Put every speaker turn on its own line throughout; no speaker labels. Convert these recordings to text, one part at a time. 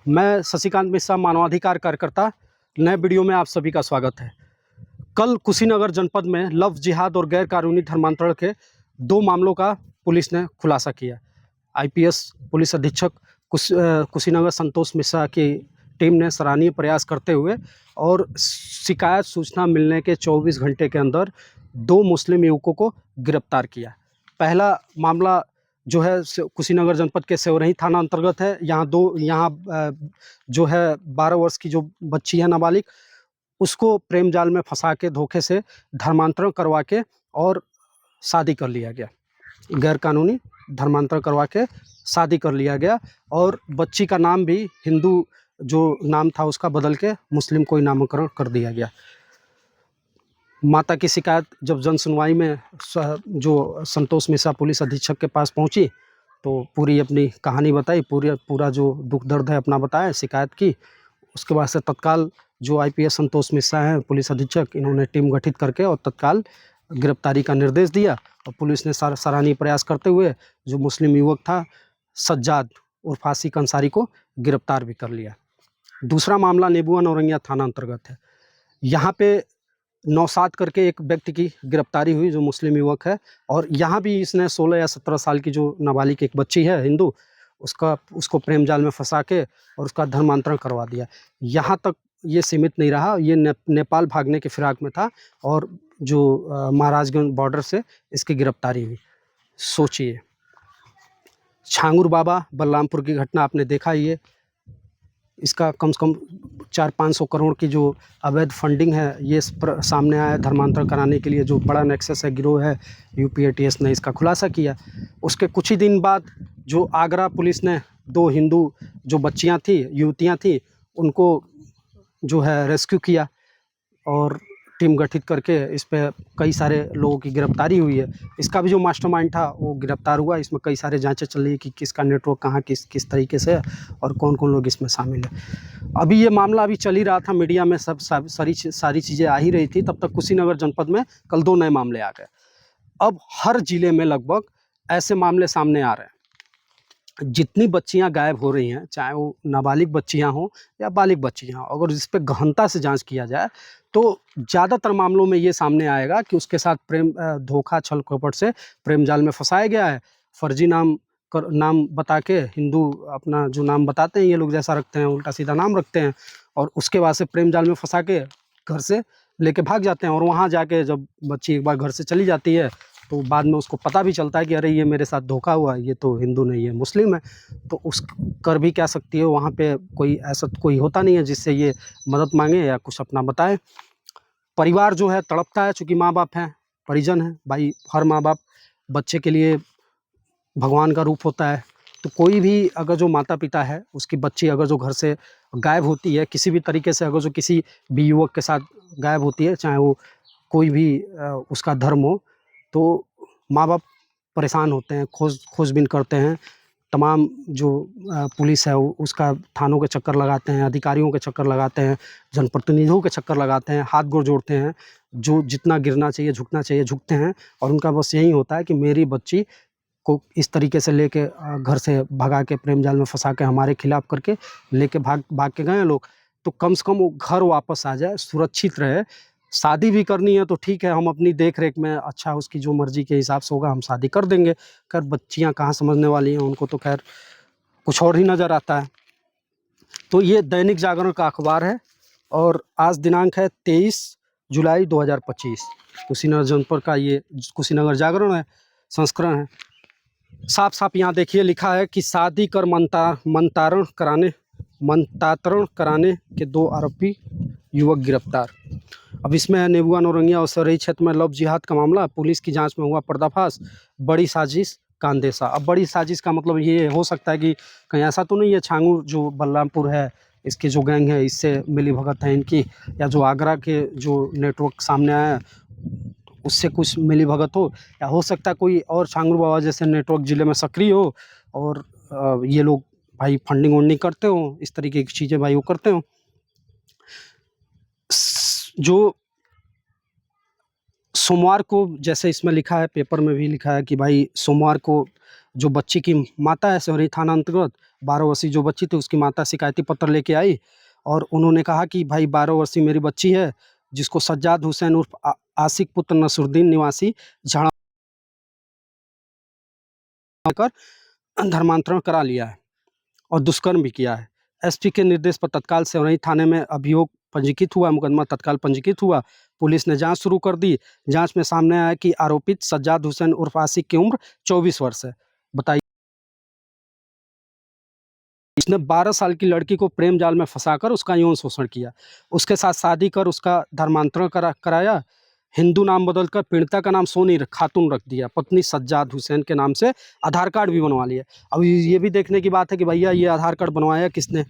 मैं शशिकांत मिश्रा, मानवाधिकार कार्यकर्ता। नए वीडियो में आप सभी का स्वागत है। कल कुशीनगर जनपद में लव जिहाद और गैर कानूनी धर्मांतरण के 2 मामलों का पुलिस ने खुलासा किया। आईपीएस पुलिस अधीक्षक कुशीनगर संतोष मिश्रा की टीम ने सराहनीय प्रयास करते हुए और शिकायत सूचना मिलने के 24 घंटे के अंदर 2 मुस्लिम युवकों को गिरफ्तार किया। पहला मामला जो है कुशीनगर जनपद के सेवरही थाना अंतर्गत है। यहाँ जो है 12 वर्ष की जो बच्ची है नाबालिग, उसको प्रेम जाल में फंसा के धोखे से धर्मांतरण करवा के और शादी कर लिया गया। गैर कानूनी धर्मांतरण करवा के शादी कर लिया गया और बच्ची का नाम भी हिंदू जो नाम था उसका बदल के मुस्लिम कोई नामकरण कर दिया गया। माता की शिकायत जब जन सुनवाई में जो संतोष मिश्रा पुलिस अधीक्षक के पास पहुंची तो पूरी अपनी कहानी बताई, पूरा जो दुख दर्द है अपना बताया, शिकायत की। उसके बाद से तत्काल जो आईपीएस संतोष मिश्रा हैं पुलिस अधीक्षक, इन्होंने टीम गठित करके और तत्काल गिरफ्तारी का निर्देश दिया और पुलिस ने सराहनीय प्रयास करते हुए जो मुस्लिम युवक था सज्जाद उर्फ आसिक अंसारी को गिरफ्तार भी कर लिया। दूसरा मामला नेबुआ नौरंगिया थाना अंतर्गत है। यहाँ पे नौशाद करके एक व्यक्ति की गिरफ्तारी हुई जो मुस्लिम युवक है, और यहाँ भी इसने 16 या 17 साल की जो नाबालिग एक बच्ची है हिंदू, उसको प्रेम जाल में फंसा के और उसका धर्मांतरण करवा दिया। यहाँ तक ये सीमित नहीं रहा, ये नेपाल भागने के फिराक में था और जो महाराजगंज बॉर्डर से इसकी गिरफ्तारी हुई। सोचिए, छांगुर बाबा बलरामपुर की घटना आपने देखा ही है। इसका कम से कम 400-500 करोड़ की जो अवैध फंडिंग है ये सामने आया धर्मांतरण कराने के लिए। जो बड़ा नेक्सस है, गिरोह है, यूपीएटीएस ने इसका खुलासा किया। उसके कुछ ही दिन बाद जो आगरा पुलिस ने 2 हिंदू जो बच्चियां थी, युवतियां थी, उनको जो है रेस्क्यू किया और टीम गठित करके इस पे कई सारे लोगों की गिरफ्तारी हुई है। इसका भी जो मास्टरमाइंड था वो गिरफ्तार हुआ। इसमें कई सारे जांचें चल रही है कि किसका नेटवर्क कहाँ किस तरीके से है और कौन कौन लोग इसमें शामिल है। अभी ये मामला अभी चल ही रहा था, मीडिया में सारी चीज़ें आ ही रही थी, तब तक कुशीनगर जनपद में कल 2 नए मामले आ गए। अब हर जिले में लगभग ऐसे मामले सामने आ रहे हैं। जितनी बच्चियां गायब हो रही हैं, चाहे वो नाबालिग बच्चियां हों या बालिग बच्चियां हों, अगर इस पर गहनता से जांच किया जाए तो ज़्यादातर मामलों में ये सामने आएगा कि उसके साथ धोखा छल कपट से प्रेम जाल में फंसाया गया है। फर्जी नाम बता के, हिंदू अपना जो नाम बताते हैं ये लोग जैसा रखते हैं, उल्टा सीधा नाम रखते हैं, और उसके बाद से प्रेम जाल में फंसा के घर से लेके भाग जाते हैं। और वहाँ जाके जब बच्ची एक बार घर से चली जाती है तो बाद में उसको पता भी चलता है कि अरे ये मेरे साथ धोखा हुआ, ये तो हिंदू नहीं है, मुस्लिम है। तो उस कर भी क्या सकती है, वहाँ पे कोई ऐसा कोई होता नहीं है जिससे ये मदद मांगे या कुछ अपना बताए। परिवार जो है तड़पता है, चूँकि माँ बाप हैं, परिजन हैं भाई। हर माँ बाप बच्चे के लिए भगवान का रूप होता है। तो कोई भी अगर जो माता पिता है, उसकी बच्ची अगर जो घर से गायब होती है किसी भी तरीके से, अगर जो किसी भी युवक के साथ गायब होती है, चाहे वो कोई भी उसका धर्म हो, तो माँ बाप परेशान होते हैं, खोजबीन करते हैं। तमाम जो पुलिस है उसका थानों के चक्कर लगाते हैं, अधिकारियों के चक्कर लगाते हैं, जनप्रतिनिधियों के चक्कर लगाते हैं, हाथ गोड़ जोड़ते हैं। जो जितना गिरना चाहिए, झुकना चाहिए, झुकते हैं। और उनका बस यही होता है कि मेरी बच्ची को इस तरीके से लेके घर से भगा के, प्रेम जाल में फंसा के, हमारे खिलाफ करके लेके भाग के गए लोग, तो कम से कम वो घर वापस आ जाए, सुरक्षित रहे। शादी भी करनी है तो ठीक है, हम अपनी देख रेख में, अच्छा उसकी जो मर्जी के हिसाब से होगा हम शादी कर देंगे। खैर बच्चियां कहाँ समझने वाली हैं, उनको तो खैर कुछ और ही नज़र आता है। तो ये दैनिक जागरण का अखबार है और आज दिनांक है 23 जुलाई 2025। कुशीनगर जनपद का ये कुशीनगर जागरण है, संस्करण है। साफ साफ यहाँ देखिए लिखा है कि शादी कर मंतारण कराने के 2 आरोपी युवक गिरफ्तार। अब इसमें है नेबुआ नौरंगिया और सराही क्षेत्र में लव जिहाद का मामला, पुलिस की जांच में हुआ पर्दाफाश, बड़ी साजिश का अंदेशा। अब बड़ी साजिश का मतलब ये हो सकता है कि कहीं ऐसा तो नहीं है छांगुर जो बलरामपुर है, इसकी जो गैंग है इससे मिली भगत है इनकी, या जो आगरा के जो नेटवर्क सामने आया है उससे कुछ मिली भगत हो, या हो सकता है कोई और छांगुर बाबा जैसे नेटवर्क ज़िले में सक्रिय हो और ये लोग भाई फंडिंग वंडिंग करते हो, इस तरीके की चीज़ें भाई वो करते हो। जो सोमवार को, जैसे इसमें लिखा है, पेपर में भी लिखा है कि भाई सोमवार को जो बच्ची की माता है सिवनी थाना अंतर्गत 12 वर्षीय जो बच्ची थी उसकी माता शिकायती पत्र लेके आई और उन्होंने कहा कि भाई 12 वर्षीय मेरी बच्ची है जिसको सज्जाद हुसैन उर्फ आशिक पुत्र नसरुद्दीन निवासी झाड़ा कर धर्मांतरण करा लिया है और दुष्कर्म भी किया है। एसपी के निर्देश पर तत्काल सिवनी थाने में अभियोग पंजीकृत हुआ, मुकदमा तत्काल पंजीकृत हुआ। पुलिस ने जांच शुरू कर दी। जांच में सामने आया कि आरोपित सज्जाद हुसैन उर्फ आशिक की उम्र 24 वर्ष है। बताइए, इसने 12 साल की लड़की को प्रेम जाल में फंसाकर उसका यौन शोषण किया, उसके साथ शादी कर उसका धर्मांतरण कराया, हिंदू नाम बदलकर पीड़िता का नाम सोनी खातून रख दिया, पत्नी सज्जाद हुसैन के नाम से आधार कार्ड भी बनवा लिया। अब ये भी देखने की बात है कि भैया ये आधार कार्ड बनवाया किसने,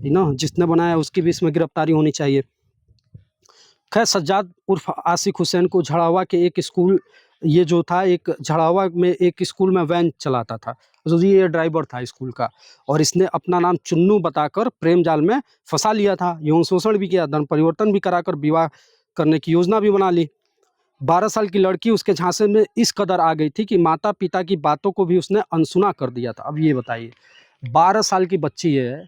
ना जिसने बनाया उसकी भी इसमें गिरफ्तारी होनी चाहिए। खैर, सज्जाद उर्फ आशिक हुसैन को झड़ावा के एक स्कूल, ये जो था एक झड़ावा में एक स्कूल में वैन चलाता था, जो ये ड्राइवर था स्कूल का, और इसने अपना नाम चुन्नू बताकर प्रेम जाल में फंसा लिया था, यौन शोषण भी किया, धर्म परिवर्तन भी कराकर विवाह करने की योजना भी बना ली। 12 साल की लड़की उसके झांसे में इस कदर आ गई थी कि माता पिता की बातों को भी उसने अनसुना कर दिया था। अब ये बताइए, 12 साल की बच्ची है,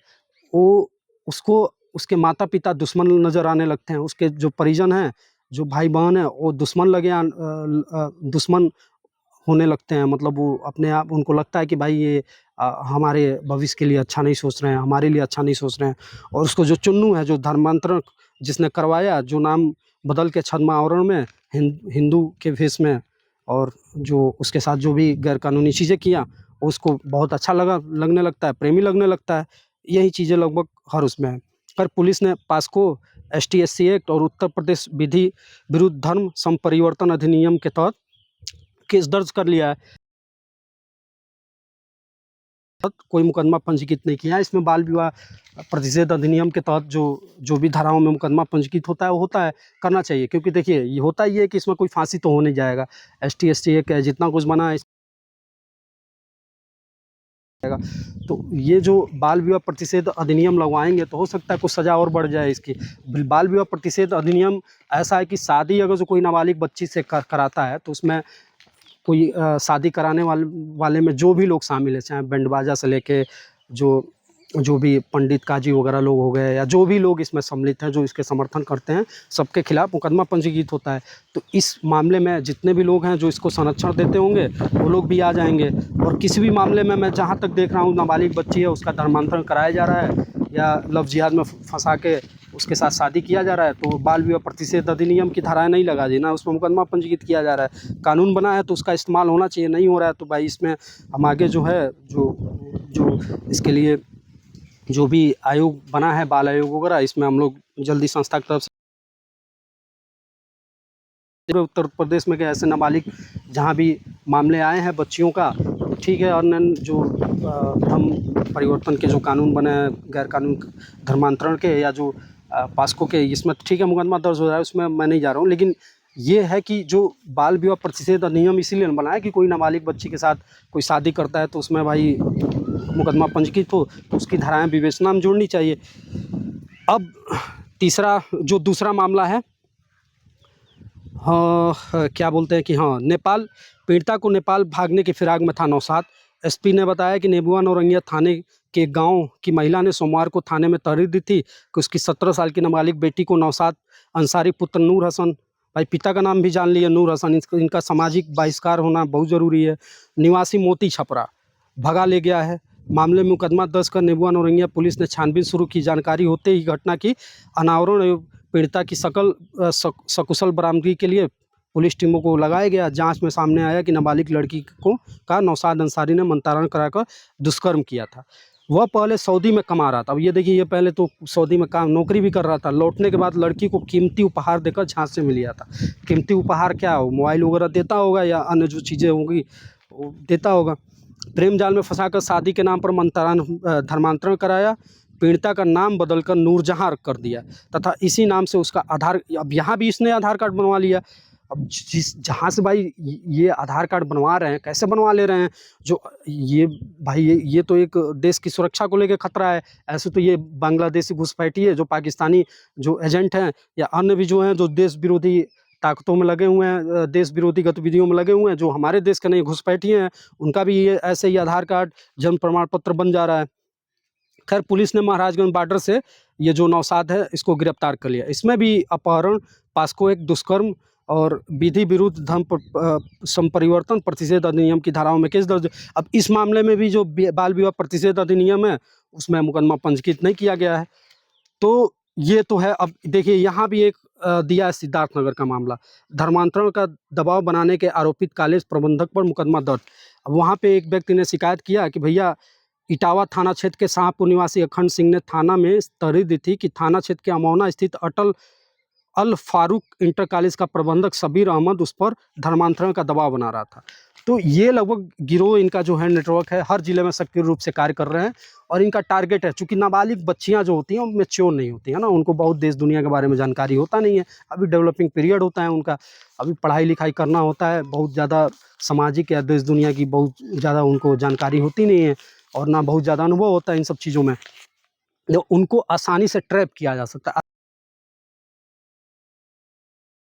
वो उसको उसके माता पिता दुश्मन नज़र आने लगते हैं, उसके जो परिजन हैं, जो भाई बहन हैं, वो दुश्मन दुश्मन होने लगते हैं। मतलब वो अपने आप, उनको लगता है कि भाई ये हमारे भविष्य के लिए अच्छा नहीं सोच रहे हैं, हमारे लिए अच्छा नहीं सोच रहे हैं। और उसको जो चुन्नू है, जो धर्मांतरण जिसने करवाया, जो नाम बदल के छद्म आवरण में हिंदू के भेष में, और जो उसके साथ जो भी गैरकानूनी चीज़ें किया, उसको बहुत अच्छा लगने लगता है, प्रेमी लगने लगता है। यही चीज़ें लगभग हर उसमें है। पर पुलिस ने पास्को ST/SC एक्ट और उत्तर प्रदेश विधि विरुद्ध धर्म संपरिवर्तन अधिनियम के तहत केस दर्ज कर लिया है। कोई मुकदमा पंजीकृत नहीं किया है। इसमें बाल विवाह प्रतिषेध अधिनियम के तहत जो भी धाराओं में मुकदमा पंजीकृत होता है, वो होता है, करना चाहिए। क्योंकि देखिए, ये होता ये है कि इसमें कोई फांसी तो हो नहीं जाएगा। ST/SC एक्ट जितना कुछ बना है, तो ये जो बाल विवाह प्रतिषेध अधिनियम लगवाएंगे तो हो सकता है कुछ सज़ा और बढ़ जाए इसकी। बाल विवाह प्रतिषेध अधिनियम ऐसा है कि शादी अगर जो कोई नाबालिग बच्ची से कराता है, तो उसमें कोई शादी कराने वाले में जो भी लोग शामिल हैं, चाहे बैंड बाजा से लेके जो भी पंडित काजी वगैरह लोग हो गए, या जो भी लोग इसमें सम्मिलित हैं, जो इसके समर्थन करते हैं, सबके खिलाफ मुकदमा पंजीकृत होता है। तो इस मामले में जितने भी लोग हैं जो इसको संरक्षण देते होंगे, वो लोग भी आ जाएंगे। और किसी भी मामले में मैं जहाँ तक देख रहा हूँ, नाबालिग बच्ची है, उसका धर्मांतरण कराया जा रहा है या लव जिहाद में फंसा के उसके साथ शादी किया जा रहा है, तो बाल विवाह प्रतिषेध अधिनियम की धाराएं नहीं लगा दी ना, उसमें मुकदमा पंजीकृत किया जा रहा है। कानून बना है तो उसका इस्तेमाल होना चाहिए, नहीं हो रहा है तो भाई इसमें हम आगे जो है, जो इसके लिए जो भी आयोग बना है, बाल आयोग वगैरह, इसमें हम लोग जल्दी संस्था की तरफ से उत्तर प्रदेश में के ऐसे नाबालिग जहाँ भी मामले आए हैं बच्चियों का, तो ठीक है, और जो धर्म परिवर्तन के जो कानून बने हैं, गैर कानून धर्मांतरण के, या जो पास्को के, इसमें ठीक है मुकदमा दर्ज हो रहा है, उसमें मैं नहीं जा रहा हूँ। लेकिन ये है कि जो बाल विवाह प्रतिषेध अधिनियम इसीलिए बना है कि कोई नाबालिग बच्ची के साथ कोई शादी करता है तो उसमें भाई मुकदमा पंजीकृत हो, तो उसकी धाराएं विवेचना में जोड़नी चाहिए। अब तीसरा जो दूसरा मामला है, हाँ, क्या बोलते हैं कि हाँ, नेपाल, पीड़िता को नेपाल भागने की फिराक में था नौशाद। एसपी ने बताया कि नेबुआ नौरंगिया थाने के गांव की महिला ने सोमवार को थाने में तहरीर दी थी कि उसकी 17 साल की नाबालिग बेटी को नौशाद अंसारी पुत्र नूर हसन, भाई पिता का नाम भी जान लिया, नूर हसन, इनका सामाजिक बहिष्कार होना बहुत ज़रूरी है, निवासी मोती छपरा, भगा ले गया है। मामले में मुकदमा दर्ज कर नेबुआ नौरंगिया पुलिस ने छानबीन शुरू की। जानकारी होते ही घटना की अनावरण एवं पीड़िता की सकुशल बरामदगी के लिए पुलिस टीमों को लगाया गया। जांच में सामने आया कि नाबालिग लड़की का नौशाद अंसारी ने मंतारण कराकर दुष्कर्म किया था। वह पहले सऊदी में कमा रहा था। अब ये देखिए, ये पहले तो सऊदी में काम नौकरी भी कर रहा था। लौटने के बाद लड़की को कीमती उपहार देकर झांसे में लिया था। कीमती उपहार क्या हो, मोबाइल वगैरह देता होगा या अन्य जो चीज़ें होंगी वो देता होगा। प्रेम जाल में फंसाकर शादी के नाम पर धर्मांतरण कराया। पीड़िता का नाम बदलकर नूरजहां कर दिया तथा इसी नाम से उसका आधार, अब यहाँ भी इसने आधार कार्ड बनवा लिया। अब जहाँ से भाई ये आधार कार्ड बनवा रहे हैं, कैसे बनवा ले रहे हैं, जो ये भाई ये तो एक देश की सुरक्षा को लेकर खतरा है। ऐसे तो ये बांग्लादेशी घुसपैठी है, जो पाकिस्तानी जो एजेंट हैं या अन्य भी जो हैं, जो देश विरोधी ताकतों में लगे हुए हैं, देश विरोधी गतिविधियों में लगे हुए हैं, जो हमारे देश के नहीं घुसपैठिए हैं, उनका भी ये ऐसे ही आधार कार्ड, जन्म प्रमाण पत्र बन जा रहा है। खैर पुलिस ने महाराजगंज बॉर्डर से ये जो नौशाद है इसको गिरफ्तार कर लिया। इसमें भी अपहरण, पास्को एक्ट, दुष्कर्म और विधि विरुद्ध धर्म संपरिवर्तन प्रतिषेध अधिनियम की धाराओं में केस दर्ज। अब इस मामले में भी जो बाल विवाह प्रतिषेध अधिनियम है उसमें मुकदमा पंजीकृत नहीं किया गया है। तो ये तो है। अब देखिए यहाँ भी एक दिया है सिद्धार्थनगर का मामला, धर्मांतरण का दबाव बनाने के आरोपित कॉलेज प्रबंधक पर मुकदमा दर्ज। अब वहाँ पे एक व्यक्ति ने शिकायत किया कि भैया इटावा थाना क्षेत्र के शाहपुर निवासी अखंड सिंह ने थाना में तहरीर दी थी कि थाना क्षेत्र के अमौना स्थित अटल अल फारूक इंटर कॉलेज का प्रबंधक सबीर अहमद उस पर धर्मांतरण का दबाव बना रहा था। तो ये लगभग गिरोह इनका जो है नेटवर्क है, हर जिले में सक्रिय रूप से कार्य कर रहे हैं और इनका टारगेट है, चूंकि नाबालिग बच्चियां जो होती हैं वो मैच्योर नहीं होती है ना, उनको बहुत देश दुनिया के बारे में जानकारी होता नहीं है, अभी डेवलपिंग पीरियड होता है उनका, अभी पढ़ाई लिखाई करना होता है, बहुत ज़्यादा सामाजिक या देश दुनिया की बहुत ज़्यादा उनको जानकारी होती नहीं है और ना बहुत ज़्यादा अनुभव होता है इन सब चीज़ों में। तो उनको आसानी से ट्रैप किया जा सकता है,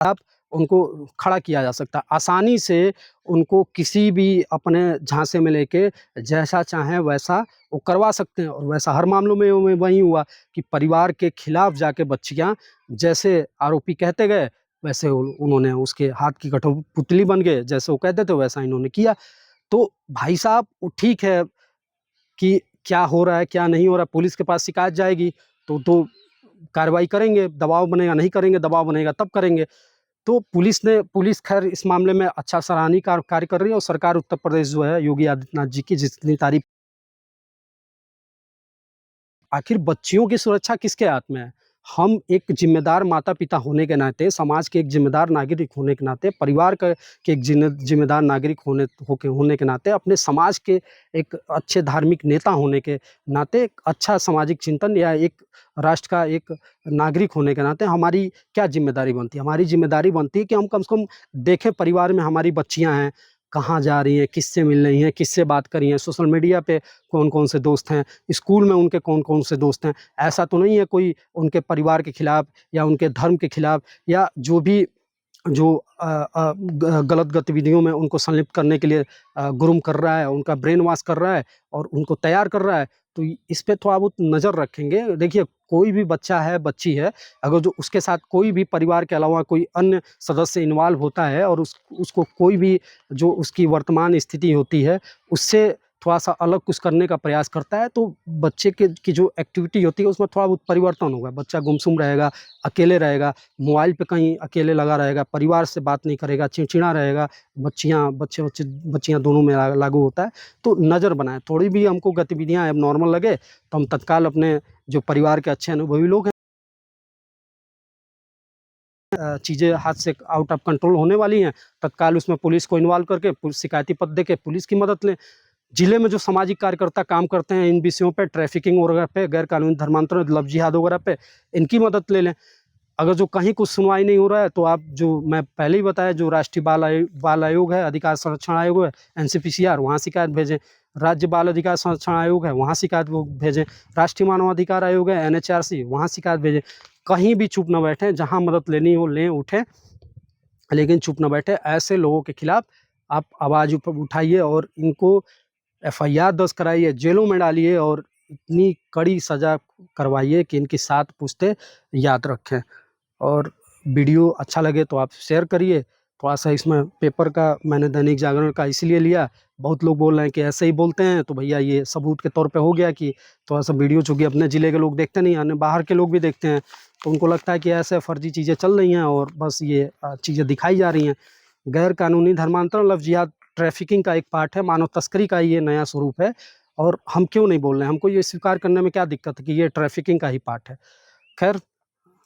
आप उनको खड़ा किया जा सकता है, आसानी से उनको किसी भी अपने झांसे में लेके जैसा चाहें वैसा वो करवा सकते हैं। और वैसा हर मामलों में वही हुआ कि परिवार के खिलाफ जाके बच्चियां जैसे आरोपी कहते गए वैसे उन्होंने उसके हाथ की कठपुतली बन गए, जैसे वो कहते थे वैसा इन्होंने किया। तो भाई साहब ठीक है कि क्या हो रहा है क्या नहीं हो रहा है, पुलिस के पास शिकायत जाएगी तो कार्रवाई करेंगे, दबाव बनेगा, नहीं करेंगे दबाव बनेगा तब करेंगे। तो पुलिस खैर इस मामले में अच्छा सराहनीय कार्य कर रही है और सरकार उत्तर प्रदेश जो है योगी आदित्यनाथ जी की जितनी तारीफ। आखिर बच्चियों की सुरक्षा किसके हाथ में है? हम एक जिम्मेदार माता पिता होने के नाते, समाज के एक जिम्मेदार नागरिक होने के नाते, परिवार का के एक जिम्मेदार नागरिक होने के नाते, अपने समाज के एक अच्छे धार्मिक नेता होने के नाते, एक अच्छा सामाजिक चिंतन या एक राष्ट्र का एक नागरिक होने के नाते हमारी क्या जिम्मेदारी बनती है? हमारी जिम्मेदारी बनती है कि हम कम से कम देखें परिवार में हमारी बच्चियाँ हैं, कहाँ जा रही हैं, किससे मिल रही हैं, किससे बात कर रही हैं, सोशल मीडिया पे कौन-कौन से दोस्त हैं, स्कूल में उनके कौन-कौन से दोस्त हैं। ऐसा तो नहीं है कोई उनके परिवार के खिलाफ या उनके धर्म के खिलाफ या जो भी जो गलत गतिविधियों में उनको संलिप्त करने के लिए ग्रूम कर रहा है, उनका ब्रेन वॉश कर रहा है और उनको तैयार कर रहा है, तो इस पे थोड़ा बहुत नज़र रखेंगे। देखिए कोई भी बच्चा है, बच्ची है, अगर जो उसके साथ कोई भी परिवार के अलावा कोई अन्य सदस्य इन्वॉल्व होता है और उसको कोई भी जो उसकी वर्तमान स्थिति होती है, उससे थोड़ा-सा अलग कुछ करने का प्रयास करता है, तो बच्चे की जो एक्टिविटी होती है उसमें थोड़ा बहुत परिवर्तन होगा। बच्चा गुमसुम रहेगा, अकेले रहेगा, मोबाइल पे कहीं अकेले लगा रहेगा, परिवार से बात नहीं करेगा, चिड़चिड़ा रहेगा, बच्चियाँ दोनों में लागू होता है। तो नज़र बनाएँ, थोड़ी भी हमको गतिविधियाँ एबनॉर्मल लगे तो हम तत्काल अपने जो परिवार के अच्छे अनुभवी लोग हैं, चीज़ें हाथ से आउट ऑफ कंट्रोल होने वाली हैं, तत्काल उसमें पुलिस को इन्वॉल्व करके शिकायती पत्र देके पुलिस की मदद लें। जिले में जो सामाजिक कार्यकर्ता काम करते हैं इन विषयों पे, ट्रैफिकिंग वगैरह पे, गैर कानूनी धर्मांतरण, लव जिहाद वगैरह पे, इनकी मदद ले लें। अगर जो कहीं कुछ सुनवाई नहीं हो रहा है तो आप जो मैं पहले ही बताया जो राष्ट्रीय बाल आयोग है, अधिकार संरक्षण आयोग है, एनसीपीसीआर, वहाँ शिकायत भेजें। राज्य बाल अधिकार संरक्षण आयोग है, वहाँ शिकायत वो भेजें। राष्ट्रीय मानवाधिकार आयोग है, एनएचआरसी, वहाँ शिकायत भेजें। कहीं भी चुप न बैठें, जहाँ मदद लेनी हो लें, उठें, लेकिन चुप न बैठें। ऐसे लोगों के खिलाफ आप आवाज़ उठाइए और इनको एफआईआर दर्ज कराइए, जेलों में डालिए और इतनी कड़ी सज़ा करवाइए कि इनकी 7 पुश्तें याद रखें। और वीडियो अच्छा लगे तो आप शेयर करिए। थोड़ा-सा इसमें पेपर का मैंने दैनिक जागरण का इसलिए लिया, बहुत लोग बोल रहे हैं कि ऐसे ही बोलते हैं, तो भैया ये सबूत के तौर पे हो गया कि थोड़ा-सा वीडियो, चूँकि अपने ज़िले के लोग देखते नहीं, अन्य बाहर के लोग भी देखते हैं, तो उनको लगता है कि ऐसे फर्जी चीज़ें चल रही हैं और बस ये चीज़ें दिखाई जा रही हैं। गैर कानूनी धर्मांतरण, लव जिहाद, ट्रैफिकिंग का एक पार्ट है, मानव तस्करी का ये नया स्वरूप है और हम क्यों नहीं बोल रहे हैं? हमको ये स्वीकार करने में क्या दिक्कत है कि ये ट्रैफिकिंग का ही पार्ट है। खैर,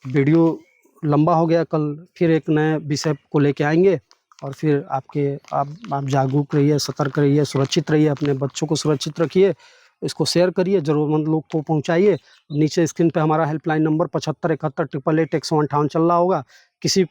वीडियो लंबा हो गया, कल फिर एक नए विषय को लेके आएँगे और फिर आप जागरूक रहिए, सतर्क रहिए, सुरक्षित रहिए, अपने बच्चों को सुरक्षित रखिए, इसको शेयर करिए, ज़रूरतमंद लोग को पहुँचाइए। नीचे स्क्रीन पे हमारा हेल्पलाइन नंबर 75 71 888 158 चल रहा होगा। किसी